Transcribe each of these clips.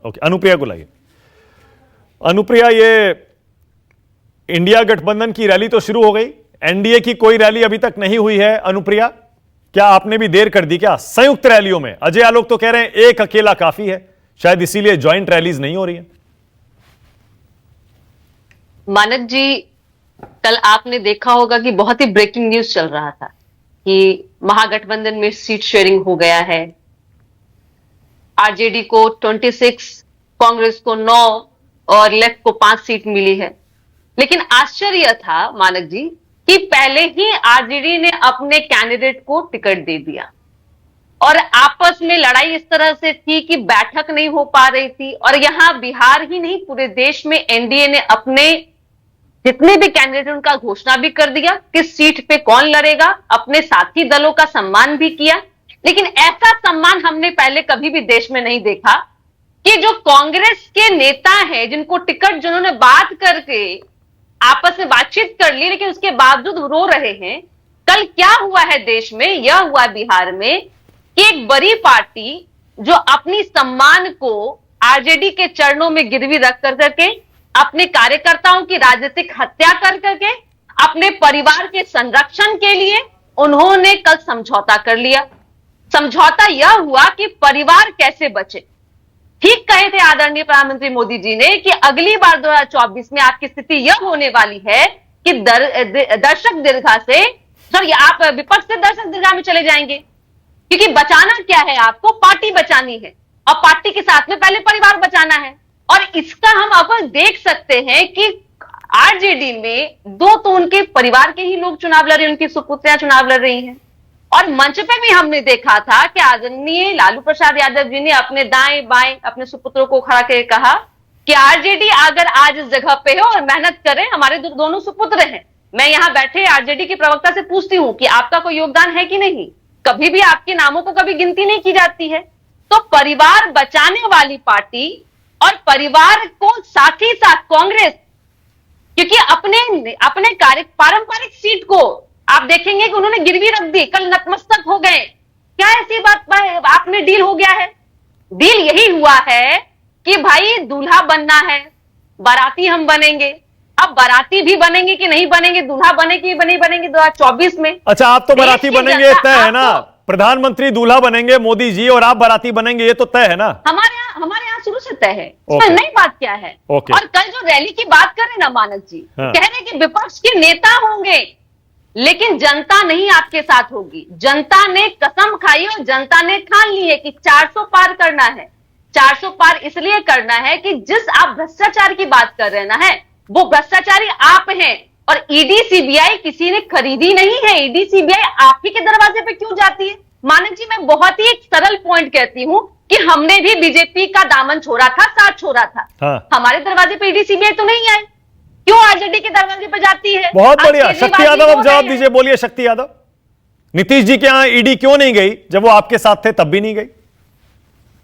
Okay, Anupriya को लाइए। अनुप्रिया, ये इंडिया गठबंधन की रैली तो शुरू हो गई, एनडीए की कोई रैली अभी तक नहीं हुई है। अनुप्रिया, क्या आपने भी देर कर दी क्या संयुक्त रैलियों में? अजय आलोक तो कह रहे हैं एक अकेला काफी है, शायद इसीलिए ज्वाइंट रैलीज नहीं हो रही है। मानक जी, कल आपने देखा होगा कि बहुत ही ब्रेकिंग न्यूज चल रहा था कि महागठबंधन में सीट शेयरिंग हो गया है। आरजेडी को 26, कांग्रेस को 9 और लेफ्ट को 5 सीट मिली है। लेकिन आश्चर्य था मानक जी कि पहले ही आरजेडी ने अपने कैंडिडेट को टिकट दे दिया और आपस में लड़ाई इस तरह से थी कि बैठक नहीं हो पा रही थी। और यहां बिहार ही नहीं, पूरे देश में एनडीए ने अपने जितने भी कैंडिडेट उनका घोषणा भी कर दिया, किस सीट पे कौन लड़ेगा, अपने साथी दलों का सम्मान भी किया। लेकिन ऐसा सम्मान हमने पहले कभी भी देश में नहीं देखा कि जो कांग्रेस के नेता हैं, जिनको टिकट जिन्होंने बात करके आपस में बातचीत कर ली, लेकिन उसके बावजूद रो रहे हैं। कल क्या हुआ है देश में? यह हुआ बिहार में कि एक बड़ी पार्टी जो अपनी सम्मान को आरजेडी के चरणों में गिरवी रख करके, अपने कार्यकर्ताओं की राजनीतिक हत्या कर करके, अपने परिवार के संरक्षण के लिए उन्होंने कल समझौता कर लिया। समझौता यह हुआ कि परिवार कैसे बचे। ठीक कहे थे आदरणीय प्रधानमंत्री मोदी जी ने कि अगली बार 2024 में आपकी स्थिति यह होने वाली है कि दर्शक दीर्घा से, सॉरी, आप विपक्ष से दर्शक दीर्घा में चले जाएंगे, क्योंकि बचाना क्या है? आपको पार्टी बचानी है और पार्टी के साथ में पहले परिवार बचाना है। और इसका हम अब देख सकते हैं कि आरजेडी में 2 तो उनके परिवार के ही लोग चुनाव लड़ रहे हैं, उनकी सुपुत्रियां चुनाव लड़ रही हैं। और मंच पे भी हमने देखा था कि आदरणीय लालू प्रसाद यादव जी ने अपने दाएं बाएं अपने सुपुत्रों को खड़ा करके कहा कि आरजेडी अगर आज इस जगह पे हो और मेहनत करें, हमारे दोनों सुपुत्र हैं। मैं यहां बैठे आरजेडी की प्रवक्ता से पूछती हूं कि आपका कोई योगदान है कि नहीं? कभी भी आपके नामों को कभी गिनती नहीं की जाती है। तो परिवार बचाने वाली पार्टी और परिवार को साथ ही साथ कांग्रेस, क्योंकि अपने पारंपरिक सीट को आप देखेंगे कि उन्होंने गिरवी रख दी, कल नतमस्तक हो गए। क्या ऐसी बात आप में डील हो गया है? डील यही हुआ है कि भाई दूल्हा बनना है, बाराती हम बनेंगे। अब बाराती भी बनेंगे कि नहीं बनेंगे, दूल्हा बनेंगे कि नहीं बनेंगे 2024 में। अच्छा, आप तो बाराती बनेंगे, तय है ना? प्रधानमंत्री दूल्हा बनेंगे मोदी जी और आप बाराती बनेंगे, ये तो तय है ना? हमारे यहाँ शुरू से तय है। नई बात क्या है? और कल जो रैली की बात कर रहे ना मानक जी, कह रहे कि विपक्ष के नेता होंगे लेकिन जनता नहीं आपके साथ होगी। जनता ने कसम खाई और जनता ने ठान ली है कि 400 पार करना है। 400 पार इसलिए करना है कि जिस आप भ्रष्टाचार की बात कर रहे हैं ना, है वो भ्रष्टाचारी आप हैं। और ईडी सीबीआई किसी ने खरीदी नहीं है। ईडी सीबीआई आप ही के दरवाजे पे क्यों जाती है? मानक जी, मैं बहुत ही एक सरल पॉइंट कहती हूं कि हमने भी बीजेपी का दामन छोड़ा था, साथ छोड़ा था। हाँ। हमारे दरवाजे पे ईडी सीबीआई तो नहीं आए, क्यों आरजेडी के दरवाजे पे जाती है? बहुत बढ़िया। शक्ति यादव, अब जवाब दीजिए, बोलिए शक्ति यादव। नीतीश जी के यहां ईडी क्यों नहीं गई? जब वो आपके साथ थे तब भी नहीं गई।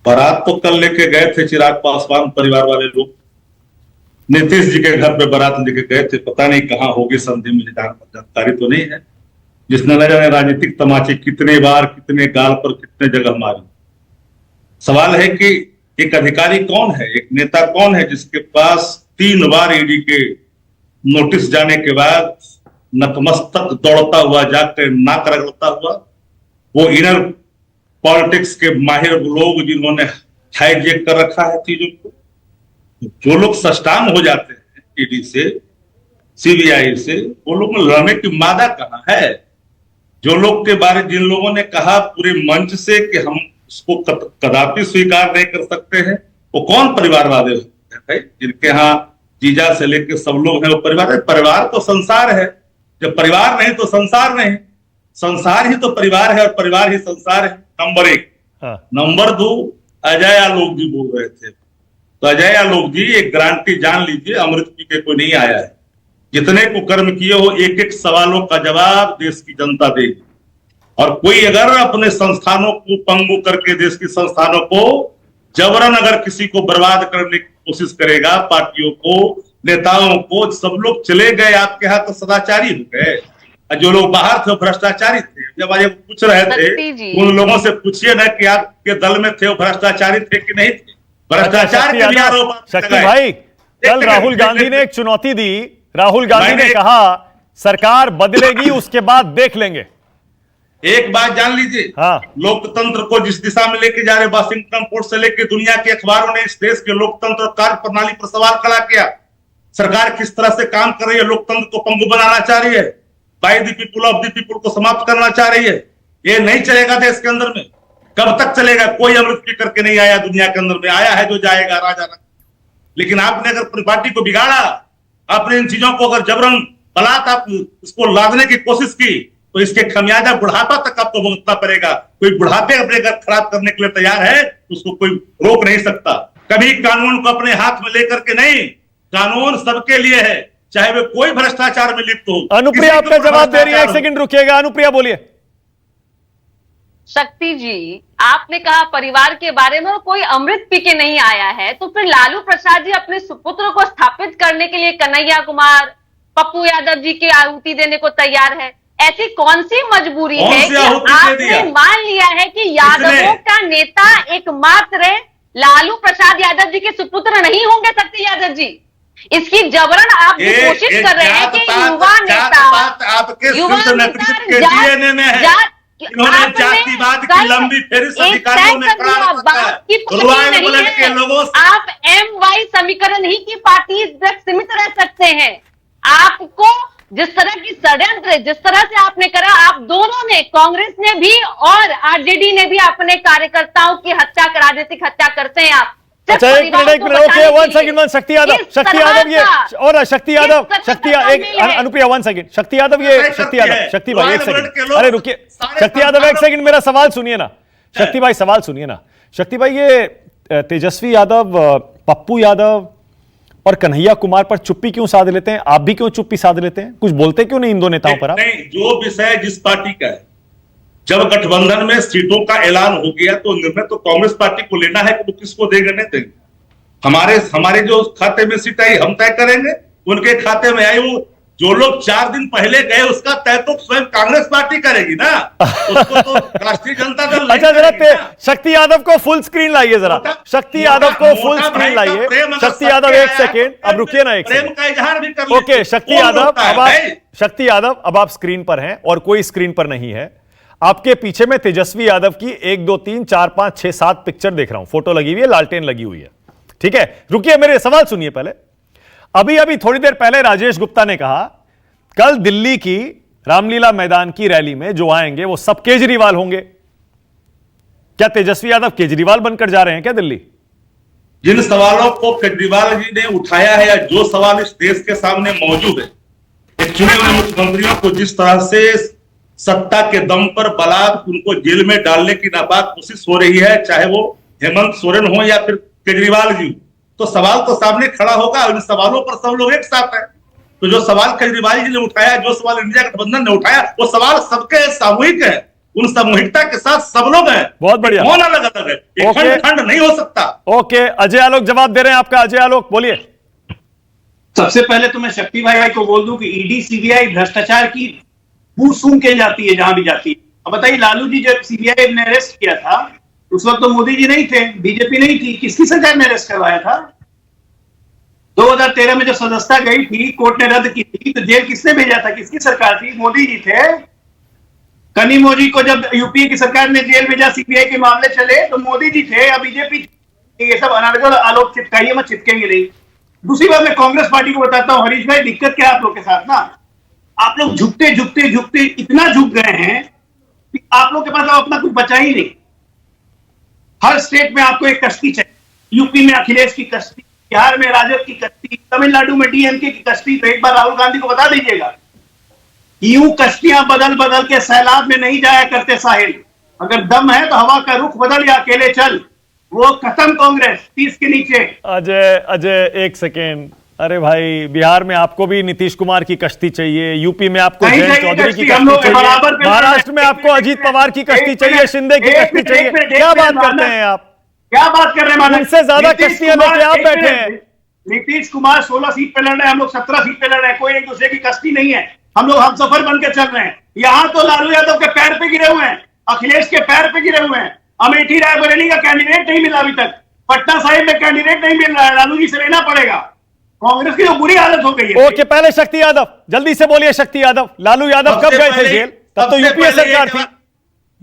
बारात तो कल लेके गए थे चिराग पासवान परिवार वाले लोग, नीतीश जी के घर पे बारात लेके गए थे। पता नहीं कहां होगी संधि में, जानकारी तो नहीं है। जिसने न जाने राजनीतिक तमाचे कितने बार, कितने गाल पर, कितने जगह मारे। सवाल है कि एक अधिकारी कौन है, एक नेता कौन है जिसके पास 3 बार ईडी के नोटिस जाने के बाद नतमस्तक दौड़ता हुआ, जाकर नाक रगड़ता हुआ, वो इनर पॉलिटिक्स के माहिर लोग जिन्होंने हाईजेक कर रखा है चीजों को। जो लोग सष्टांग हो जाते हैं ईडी से, सीबीआई से, वो लोग में लड़ने की मादा कहां है? जो लोग के बारे, जिन लोगों ने कहा पूरे मंच से कि हम उसको कदापि स्वीकार नहीं कर सकते हैं, वो कौन परिवार वाले होते हैं भाई? जिनके यहाँ जीजा से लेकर सब लोग हैं, वो परिवार है। परिवार तो संसार है। जब परिवार नहीं तो संसार नहीं, संसार ही तो परिवार है और परिवार ही संसार है। नंबर 1। नंबर 2, अजय आलोक जी बोल रहे थे, तो अजय आलोक जी एक गारंटी जान लीजिए, अमृत पी के कोई नहीं आया है। जितने को कर्म किए हो, एक एक सवालों का जवाब देश की जनता देगी। और कोई अगर अपने संस्थानों को पंगु करके, देश की संस्थानों को जबरन अगर किसी को बर्बाद करने की कोशिश करेगा, पार्टियों को, नेताओं को, सब लोग चले गए आपके यहाँ तो सदाचारी हो गए। जो लोग बाहर थे भ्रष्टाचारी थे। जब आज पूछ रहे थे, उन लोगों से पूछिए ना कि आपके दल में थे वो भ्रष्टाचारी थे कि नहीं थे। भ्रष्टाचार के भी आरोप शक्ति लगाए। भाई, कल राहुल गांधी ने एक चुनौती दी। राहुल गांधी ने कहा सरकार बदलेगी, उसके बाद देख लेंगे। एक बात जान लीजिए, हाँ, लोकतंत्र को जिस दिशा में लेके जा रहे, वाशिंगटन पोस्ट से लेकर दुनिया के अखबारों ने इस देश के लोकतंत्र और कार्य प्रणाली पर सवाल खड़ा किया। सरकार किस तरह से काम कर रही है, लोकतंत्र को पंगु बनाना चाह रही है, by the people of the people को समाप्त करना चाह रही है। ये नहीं चलेगा देश के अंदर में। कब तक चलेगा? कोई अमृत पी करके नहीं आया दुनिया के अंदर में, आया है जो जाएगा राजा रंग। लेकिन आपने अगर अपनी पार्टी को बिगाड़ा, आपने इन चीजों को अगर जबरन बलात् आप इसको लादने की कोशिश की, तो इसके खमियाजा बुढ़ापा तक आपको भुगतना पड़ेगा। कोई बुढ़ापे अपने घर खराब करने के लिए तैयार है, उसको कोई रोक नहीं सकता। कभी कानून को अपने हाथ में लेकर के नहीं, कानून सबके लिए है, चाहे वे कोई भ्रष्टाचार में लिप्त हो। अनुप्रिया आपका जवाब दे रही है, एक सेकंड रुकिएगा। अनुप्रिया बोलिए। शक्ति जी, आपने कहा परिवार के बारे में कोई अमृत पी के नहीं आया है, तो फिर लालू प्रसाद जी अपने सुपुत्र को स्थापित करने के लिए कन्हैया कुमार, पप्पू यादव जी की आहुति देने को तैयार है। ऐसी कौन सी मजबूरी है कि आपने मान लिया है कि यादवों का नेता एकमात्र लालू प्रसाद यादव जी के सुपुत्र नहीं होंगे? शक्ति यादव जी, इसकी जबरन आप कोशिश कर रहे हैं कि युवा नेता इन्होंने जातिवाद की लंबी फेरिस्त अधिकारियों में के लोगों से आप MY समीकरण ही की पार्टी तक सीमित रह सकते हैं। आपको जिस तरह की षड्यंत्र, जिस तरह से आपने करा, आप दोनों ने, कांग्रेस ने भी और RJD ने भी अपने कार्यकर्ताओं की हत्या, राजनीतिक हत्या करते हैं आप। अच्छा, एक मिनट ओके, वन सेकंड, शक्ति यादव ये और शक्ति यादव, अनुप्रिया 1 सेकंड, शक्ति यादव ये, शक्ति यादव, शक्ति भाई 1 सेकंड, अरे रुकिए, शक्ति यादव 1 सेकंड, मेरा सवाल सुनिए ना। शक्ति भाई सवाल सुनिए ना। शक्ति भाई, ये तेजस्वी यादव, पप्पू यादव और कन्हैया कुमार पर चुप्पी क्यों साध लेते हैं? आप भी क्यों चुप्पी साध लेते हैं? कुछ बोलते क्यों नहीं इन दो नेताओं पर आप? नहीं, जो विषय जिस पार्टी का है, जब गठबंधन में सीटों का ऐलान हो गया तो निर्णय तो कांग्रेस पार्टी को लेना है कि वो किसको देंगे नहीं देंगे। हमारे जो खाते में सीट आई हम तय करेंगे, उनके खाते में आई, वो जो लोग 4 दिन पहले गए उसका तय तो स्वयं कांग्रेस पार्टी करेगी ना, उसको तो राष्ट्रीय जनता दल। अच्छा, जरा शक्ति यादव को फुल स्क्रीन लाइए, जरा शक्ति यादव को फुल स्क्रीन लाइए। शक्ति यादव 1 सेकेंड, अब रुकिए ना, 1 सेकेंड का इजहार भी कर। ओके, शक्ति यादव अब आप स्क्रीन पर हैं और कोई स्क्रीन पर नहीं है। आपके पीछे में तेजस्वी यादव की 1 2 3 4 5 6 7 पिक्चर देख रहा हूं, फोटो लगी हुई है, लालटेन लगी हुई है। ठीक है, रुकिए, मेरे सवाल सुनिए पहले। अभी थोड़ी देर पहले राजेश गुप्ता ने कहा कल दिल्ली की रामलीला मैदान की रैली में जो आएंगे वो सब केजरीवाल होंगे। क्या तेजस्वी यादव केजरीवाल बनकर जा रहे हैं क्या दिल्ली? जिन सवालों को केजरीवाल जी ने उठाया है, या जो सवाल इस देश के सामने मौजूद है, एक चुने हुए मुख्यमंत्रियों को जिस तरह से सत्ता के दम पर बलात् उनको जेल में डालने की नापाक कोशिश हो रही है, चाहे वो हेमंत सोरेन हो या फिर केजरीवाल जी, तो सवाल तो सामने खड़ा होगा। इन सवालों पर सब लोग एक साथ हैं। तो जो सवाल केजरीवाल जी ने उठाया, जो सवाल इंडिया गठबंधन ने उठाया, वो सवाल सबके सामूहिक है। उन सामूहिकता के साथ सब लोग हैं। बहुत बढ़िया, कौन अलग अलग है, एक खंड नहीं हो सकता। ओके, अजय आलोक जवाब दे रहे हैं आपका। अजय आलोक बोलिए। सबसे पहले तो मैं शक्ति भाई को बोल दूं कि ईडी सीबीआई भ्रष्टाचार की पूछ सूंघ के जाती है जहां भी जाती है। अब बताइए, लालू जी जब सीबीआई ने अरेस्ट किया था उस वक्त तो मोदी जी नहीं थे, बीजेपी नहीं थी, किसकी सरकार ने अरेस्ट करवाया था? 2013 में जब सदस्यता गई थी, कोर्ट ने रद्द की थी, तो जेल किसने भेजा था? किसकी सरकार थी? मोदी जी थे। कनिमोजी को जब यूपीए की सरकार ने जेल भेजा, सीबीआई के मामले चले, तो मोदी जी थे या बीजेपी? ये सब अनर्गल आलोक चिपकाइए, मत चिपकेंगे नहीं। दूसरी बात मैं कांग्रेस पार्टी को बताता हूं, हरीश भाई, दिक्कत क्या आप लोग के साथ ना, आप लोग झुकते झुकते झुकते इतना झुक गए हैं कि आप लोग के पास अब अपना कुछ बचा ही नहीं। हर स्टेट में आपको एक कश्ती चाहिए। यूपी में अखिलेश की कश्ती, बिहार में राजद की कश्ती, तमिलनाडु में डीएमके की कश्ती। तो एक बार राहुल गांधी को बता दीजिएगा, यूं कश्तियां बदल बदल के सैलाब में नहीं जाया करते साहिल। अगर दम है तो हवा का रुख बदल या अकेले चल। वो खत्म कांग्रेस 30 के नीचे। अजय 1 सेकेंड, अरे भाई, बिहार में आपको भी नीतीश कुमार की कश्ती चाहिए, यूपी में आपको जयंत चौधरी की कश्ती चाहिए, महाराष्ट्र में आपको अजीत पवार की कश्ती चाहिए, शिंदे की कश्ती चाहिए। क्या बात करते हैं आप? क्या बात कर रहे हैं? उनसे ज्यादा कश्तियां लेके आप बैठे हैं। नीतीश कुमार 16 सीट पे लड़ रहे हैं, हम लोग 17 सीट पे लड़ रहे हैं। कोई एक दूसरे की कश्ती नहीं है, हम लोग हम सफर बन के चल रहे हैं। यहाँ तो लालू यादव के पैर पे गिरे हुए हैं, अखिलेश के पैर पे गिरे हुए हैं। अमेठी रायबरेली का कैंडिडेट नहीं मिला अभी तक। पटना साहिब में कैंडिडेट नहीं मिल रहा है, लालू जी से लेना पड़ेगा। कांग्रेस की तो बुरी हालत हो गई है। ओके, पहले शक्ति यादव, जल्दी से बोलिए शक्ति यादव, लालू यादव कब गए थे जेल? तब तो यूपीए सरकार थी।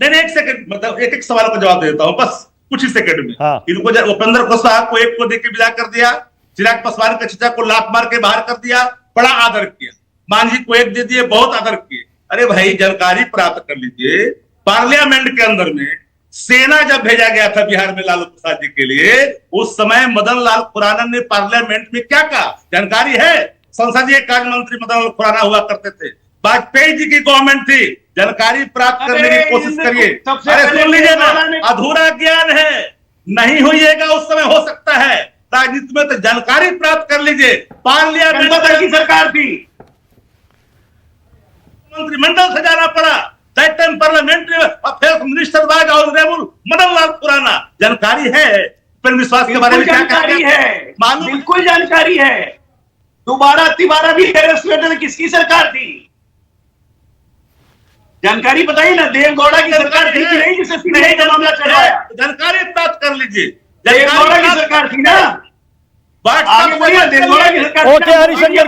नहीं, एक सेकंड, मतलब एक सवाल का जवाब देता हूं बस कुछ ही सेकंड में। हाँ। इनको उपेंद्र कुशवाहा को एक को देके विदा कर दिया, चिराग पासवान के चचा को लात मार के बाहर कर दिया, बड़ा आदर किया, मांझी को एक दे दिए, बहुत आदर किए। अरे भाई जानकारी प्राप्त कर लीजिए, पार्लियामेंट के अंदर में सेना जब भेजा गया था बिहार में लालू प्रसाद जी के लिए, उस समय मदन लाल खुराना ने पार्लियामेंट में क्या कहा जानकारी है? संसदीय कार्य मंत्री मदन लाल खुराना हुआ करते थे, वाजपेयी जी की गवर्नमेंट थी। जानकारी प्राप्त करने की कोशिश करिए। अरे सुन लीजिए ना, अधूरा ज्ञान है, नहीं होइएगा उस समय हो सकता है, राजनीति में तो जानकारी प्राप्त कर लीजिए। पार्लियामेंट की सरकार थी, मंत्रिमंडल से जाना पड़ा, that time parliamentary affairs minister was honourable Madan Lal Khurana. जानकारी है विश्वास के बारे में क्या जानकारी है, मालूम, बिल्कुल जानकारी है। दोबारा तिबारा भी अरेस्ट किसकी सरकार थी? जानकारी बताइए ना, देवगौड़ा की सरकार थी कि नहीं जिसे सीबीआई का मामला चढ़ाया? जानकारी प्राप्त कर लीजिए, देवगौड़ा की सरकार थी ना, आगे बढ़िए, देवगौड़ा की सरकार। ओके हरिशंकर